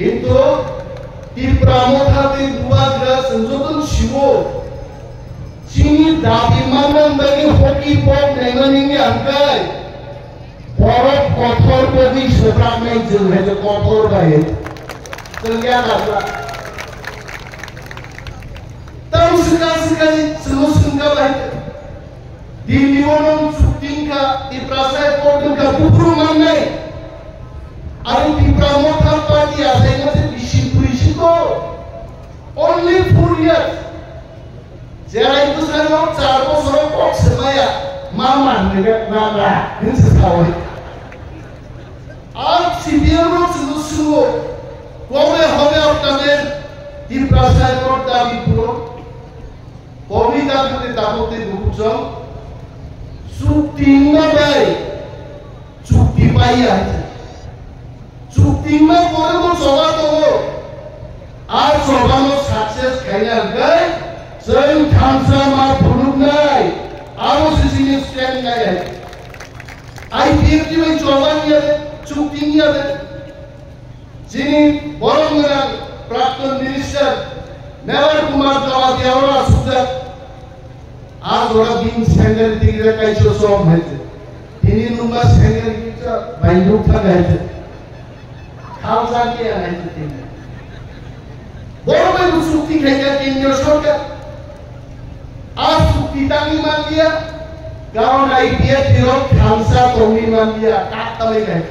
কিন্তু তীব্রামথাতে দুয়াগ্রা संजोतन शिवो चीनी दाबी मानन बागी हॉकी पॉप नेमानिंगे अंकाय बरफ कठोर बदी सोब्राम में जिल है जो कठोर बाये तो क्या करता तब sekali selusunga baik di Lionong Sutingka di Prasai Portungka bukuru manai ada di Pramotha Party ada yang masih disimpuisi to only 4 years jika itu saya mau cari orang kok semaya mama negara nana ini sesuatu आज CBM रो सुनो कोमे हमें अपने di Prasai Porta di Pulau Komi dapat ditakuti bukucong Suktima baik Sukti payah Suktima boleh mau coba tuh Ar coba mau sukses kayaknya gay Sering kamsa mah buruk nai Aro sisinya stand nai IPF di mana coba ni ada Sukti ni ada Sini borong dengan Praktun Minister Never Kumar Dawati Aura Sudhar आज orang bin sengger tinggal kai sosom है ini rumah sengger kita banyak tak है खालसा के है tinggal बोलो मैं सुक्ति खाएगा केंद्र सरकार आज सुक्ति tangi mandia गाँव IPF दिरो खालसा तोमी mandia काट तले गए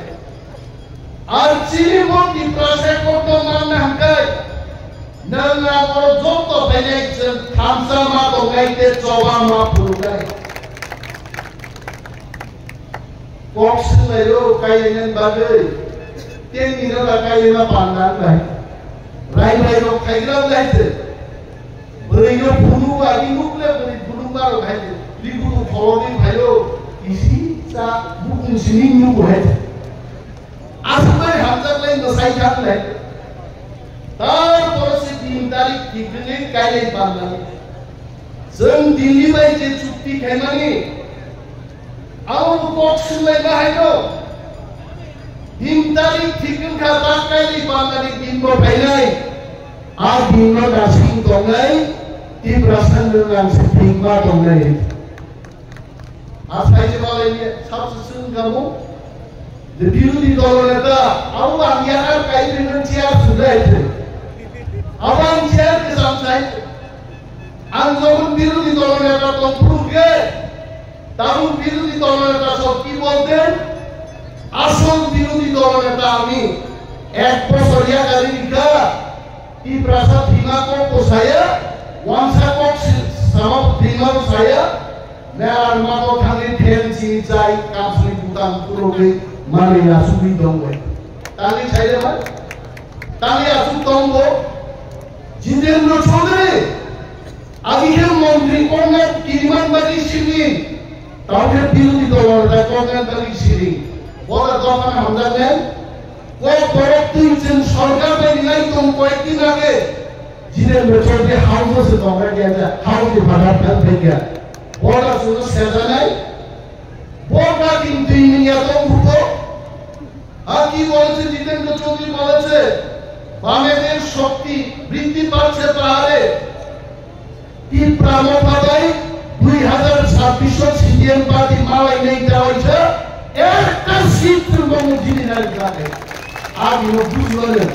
आज चीनी मोट di Prasai Porta mana hangkai Nanga kalau joto banyak kamsa mah to gaite coba mah purugai. Koks lero kayaknya bagai, tiang ini lah kayaknya pandang lah. Rai ro kayaknya lah itu. Beri yo punu lagi mukle beri punu baru kayaknya. Libu tu koloni kayo isi sa bukan sini nyubu kayaknya. Asal hamzat lain nasai kan lah. তারপরে সে 3 তারিখ ঠিকনে কাইলে পারলাম जों दिल्ली बायदि चुक्ति खायमानि आउ बक्सुलाय बाहायनो 3 तारिख ঠিকन खाबा काइले पारलानि दिनबो फायनाय आ दिनबो दासिम दंनाय ती प्रसंगजों सिंबा दंनाय आसायजे बालायनि साबसिन गामो बिरोधी दलनेता आउ आंयाना काइले chia सुलायते Abang share ke sampai, anggapan biru di tolong mereka tempur ke, tahu biru di tolong mereka sokki boleh, asal biru di tolong mereka kami, ekspornya kali tiga, di Prasat Bima kok saya, wangsa kok sama Bima saya, nah armado kali tensi cai kampung bukan puroge, mana ya subi dongwe, tali saya mah, tali asu dongbo. Jitendra Chaudhary Abhishek मंत्री कांग्रेस किरीमान बाजी सिंह ताऊके बिरोधी दलनेता कांग्रेस बाजी सिंह बोला दफा हमजाने वो बरकतुन सरकार बायदि लाई तुम कয়েকদিন আগে जितेंद्र चौधरी हाउस से दंगा गया था हाउस के भाड़ा फैल गया बोला सुनो सेजानाय बोला কিন্তু ইনিয়া তো উঠো আর কি বলেছে जितेंद्र चौधरी বলেছে বামেদের শক্তি বৃদ্ধি পাচ্ছে পাহাড়ে তিন প্রামতায় 2026 সিডিএম পার্টি মালাই নেই দেওয়া হয়েছে একটা সিট মন্ত্রী নাই থাকে আর ইনো বুঝলেন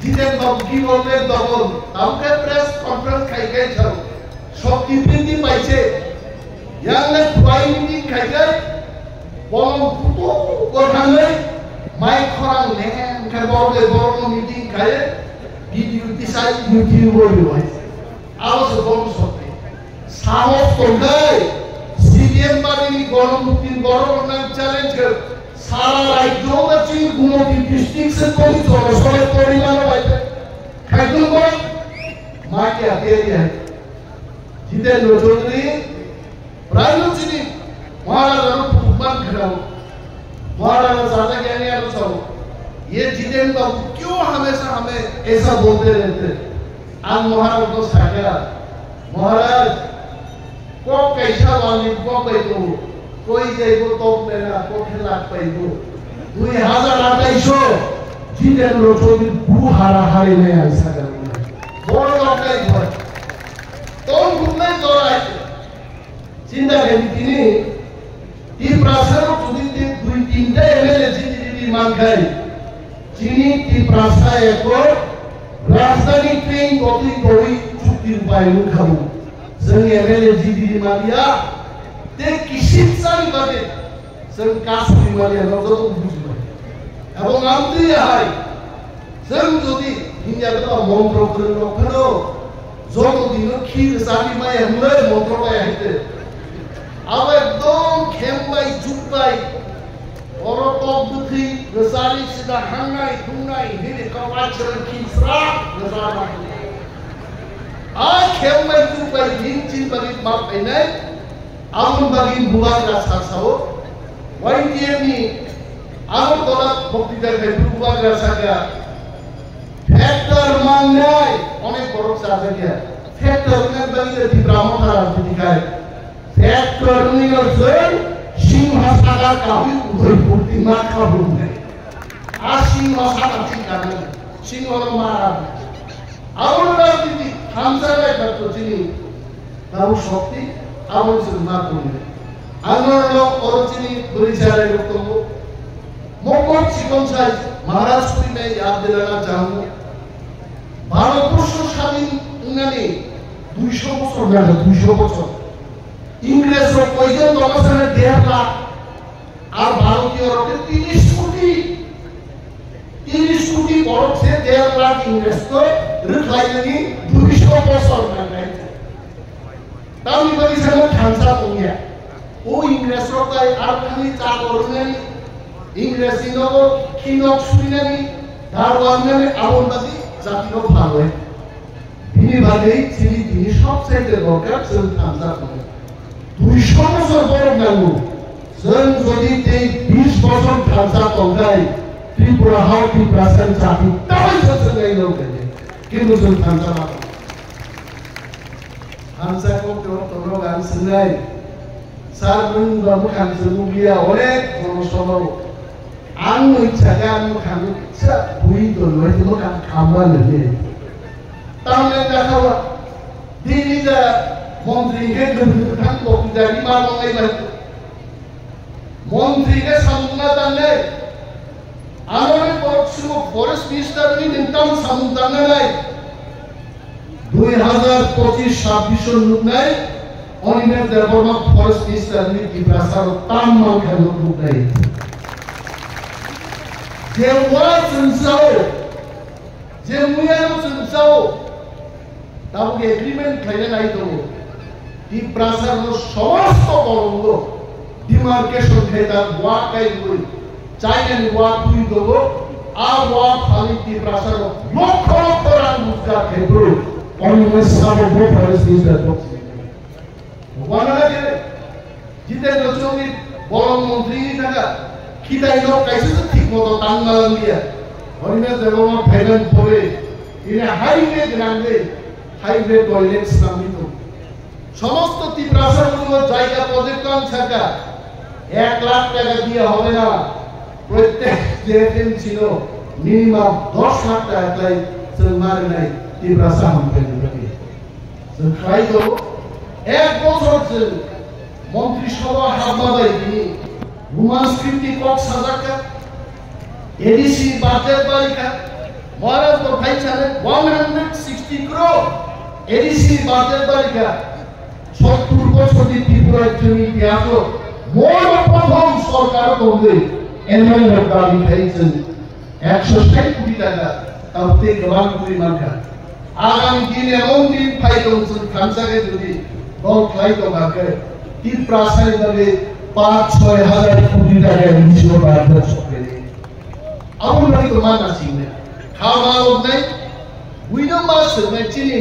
জিতেন বাবু কি বললেন তখন কাউকে প্রেস কনফারেন্স খাইছে শক্তি বৃদ্ধি পাইছে ইয়ালে খুয়াই মিটিং খাইছে বলম ফুটো গঠালে মাইক খরাং নেন খাইবলে বড় মিটিং খায় ভিডিও দিছাই ইউটিউব হই আলো বড় সত্যি সাহস কোথায় সিডিএম পার্টি গণমুক্তির বড় নাম চ্যালেঞ্জ কর সারা রাজ্য আছে গুণটি ডিস্ট্রিক্ট সে কোন সরসরে পরিমাণ বাইতে খাইতো বল মাকে হাতে দিয়ে জিতেন্দ্র চৌধুরী রাজনীতি মহারাজার উপমান খাও महाराज ज्यादा कहने आ तो ये जितेंद्र बाबू क्यों हमेशा हमें ऐसा बोलते रहते आज महाराज को साकेला महाराज को कैसा वाली को बैठो कोई जाइबो तो मेरा को खिलाफ पैदो 2028 জিতেন্দ্র চৌধুরী গু হারাহারি নেই আইসা গেল বড় লড়াই হয় তখন ঘুমনাই জড়াই চিন্তা করেন তিনি ত্রিপুরাসার যদি 2-3টা এমএলএ জিটি মান খাই চিনি ত্রিপুরাসা একর রাজধানী ট্রেন কতই বড়ই চুক্তির উপায় খাবো जों एमएलए जिटी मालिया ते किसिम सारि बादे जों कासुरि मालिया नजर बुझबाय এবং আমতি হাই जों যদি হিন্দিয়াটা মন্ত্র করে লক্ষণো যতদিন ক্ষীর সারি মাই হলে মন্ত্রটাই হাইতে আবার একদম খেমবাই জুবাই অরতক দুখি রসারি সিদা হাঙ্গাই হুঙ্গাই হিরে কাওয়াচর কিসরা রসারা খেমবাই জুবাই দিনচিন বাগি মাপ পাইনাই আমন বাগি বুবাগরা সাসাও ওয়াইটিএমনি আমন দলা বক্তৃতা করে বুবাগরা সাগা ফ্যাক্টর মাননাই অনেক বড় সাজাগিয়া ফ্যাক্টর মানে বাগি দি ব্রাহ্মণ রাজনীতি খায় ফ্যাক্টর নিয়র জয় সিংহ সাগা কাবি উদয় পূর্তি মা খাবু নাই আর সিংহ সাগা চিন্তা নেই সিংহ মারা আমন রাজনীতি হামসারে কত চিনি তাও শক্তি আমন সুমা করবে আন্দোলন অরচিনি পরিচালনা করব মোহাম্মদ জীবন সাই মহারাজ কই मैं याद दिलाना चाहूंगा ভারতবর্ষ স্বাধীন উন্নয়নে 200 বছর লাগে 200 বছর ইংরেজরা কয়জন জনসংখ্যা 1.5 লাখ আর ভারতীয়রা 30 কোটি বড়ছে 1.5 লাখ ইংরেজ তো রিফাইনারি 200 বছর লাগে তাও নিবারি সামনে ঠান্সা পড়িয়া ও ইংরেজরা তাই আর খালি চা করলেন ইংরেজি নগর কিনক সুইনানি ধারওয়ানে আমনবাদী জাতীয় ভালো তিনি ভাগেই তিনি সবচেয়ে দরকার जों ঠান্সা করে 200 বছর বড় নামু जों যদি এই 20 বছর ঠান্সা করাই ত্রিপুরা হাও ত্রিপুরাসান জাতি তাই সচেতন লোক কিন্তু जों ঠান্সা না ঠান্সা করতে তোমরা গান শুনাই স্যার বন্ধু মুখান সুবিয়া অনেক জনসভা আং ইচ্ছাকে আং মুখান ইচ্ছা বুই দলই মুখান খামালে তাহলে দেখাও দিনিদা মন্ত্রীকে গন্ধ বক্তৃতারি মানলাই না মন্ত্রীকে সামনা দানে আমাদের পরশু ফরেস্ট মিনিস্টার নি নিতাম সামনা নাই 2025-26 লোক নাই অনিমের দেববর্মা ফরেস্ট মিনিস্টার নি ত্রিপুরাসার তাম্মাল খেলো লোক নাই যে ওয়াজনসাও যে মুয়ানো সনসাও তাও এগ্রিমেন্ট খাইলে নাই তো ত্রিপুরাসার সমস্ত বঙ্গ ডিমার্কেশন খেতা ওয়া কাই কই চাইলেন ওয়া তুই দেবো আর ওয়া খালি ত্রিপুরাসার লক্ষ লক্ষ রান মুজা খেতো অনিমের সাবো ফরেস্ট মিনিস্টার ওয়ানাকে জিতেন্দ্র চৌধুরী বড় মন্ত্রী থাকা খিদাই লোক কাইছে ঠিক মতো টাঙ্গালান দিয়া হরিমের দেবমা ফাইনাল পরে ইনে হাইওয়ে গ্রান্ডে হাইওয়ে টয়লেট নামিত সমস্ত ত্রিপুরাসার কোনো জায়গা প্রজেক্টন থাকা 1 লাখ টাকা দিয়ে হবে না প্রত্যেক জেএফএম ছিল মিনিমাম 10 লাখ টাকা তাই সরমার নাই ত্রিপুরাসা হামপেন তো ট্রাই করো এক বছর মন্ত্রিসভা হামবাই তিনি রোমান স্ক্রিপ্টি কক সাজাকা এডিসি বাজেট বারিকা মহারাজ তো ভাই চালে 160 crore এডিসি বাজেট বারিকা 70 বছর ত্রিপুরার জন্য ইতিহাস মোট প্রথম সরকার করবে এমএলএ দাবি খাইছেন 160 কোটি টাকা তাও তে গবান পরিমাণ কা আগামী দিনে এমন দিন ফাইল হচ্ছে খানসাকে যদি দল ফ্লাইট বাকে ত্রিপুরাসায় যাবে 5-6 হাজার কোটি টাকা নিশ্চিত বাড়বে সরকারে আমন বাড়ি তো মান আছে না খাওয়া নাই উইনো মাস মানে চিনি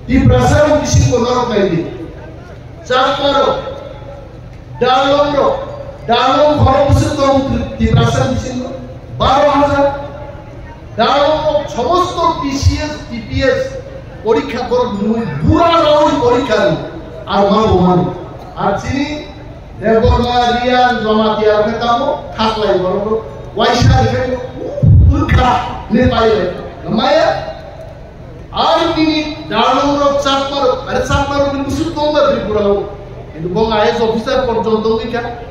ত্রিপুরাসার কিছু কোনো রকম নেই চার করো ডালং খরচ তো ত্রিপুরাসার কিছু 12,000 ডালং সমস্ত টিসিএস টিপিএস পরীক্ষা করে পুরা রাউন্ড পরীক্ষা আর মান আর চিনি দেববর্মা রিয়ান জমা দিয়া কামো থাকলাই বড় ওয়াইসা দেখে berkah nepaya namanya ini dalam rok sapar ada sapar berbusuk tomba di pulau itu bong IAS officer porjonto ikan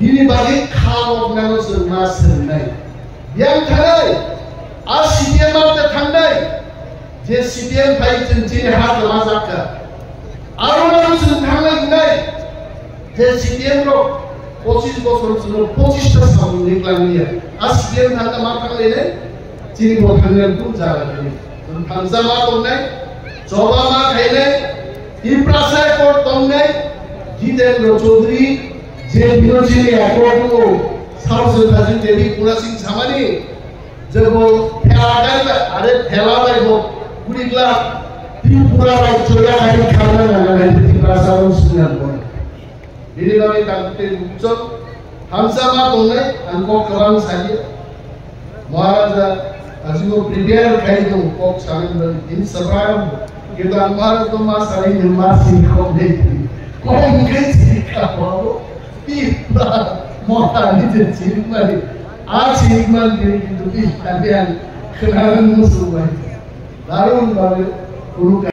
ini bagi kalau mengenai semas senai yang terakhir CDM ada tandai je CDM baik cincin hat masakka arunam sentangai nai je CDM ro 25 বছর ছিল 25টা sound দেখলাম নিয়ে CDM থাকা মাথা লেনে চিনি বথানের তো জায়গা নেই থানসামা তো নাই জবামা খাইলে ইপ্রাসায় কোট তো নাই জিতেন্দ্র চৌধুরী যে বিরোধী একটো সাউথ সাজি দেবী পুরা সিং সামানি जब ठेला अरे ठेला भाई वो पूरी क्लास पूरा भाई चोला भाई खाना ना भाई तीसरा साउंड सुनना बोल ini kami takutkan ucap hamzama tongai angkok kerang saja maharaja asiko prepare kai to kok sangan in sabram kita maharaja to mas sai masih kok deh kok mungkin sih kalau pita maharaja ni jadi mari Iman diri itu tapi yang kenalan musuh baik darun baru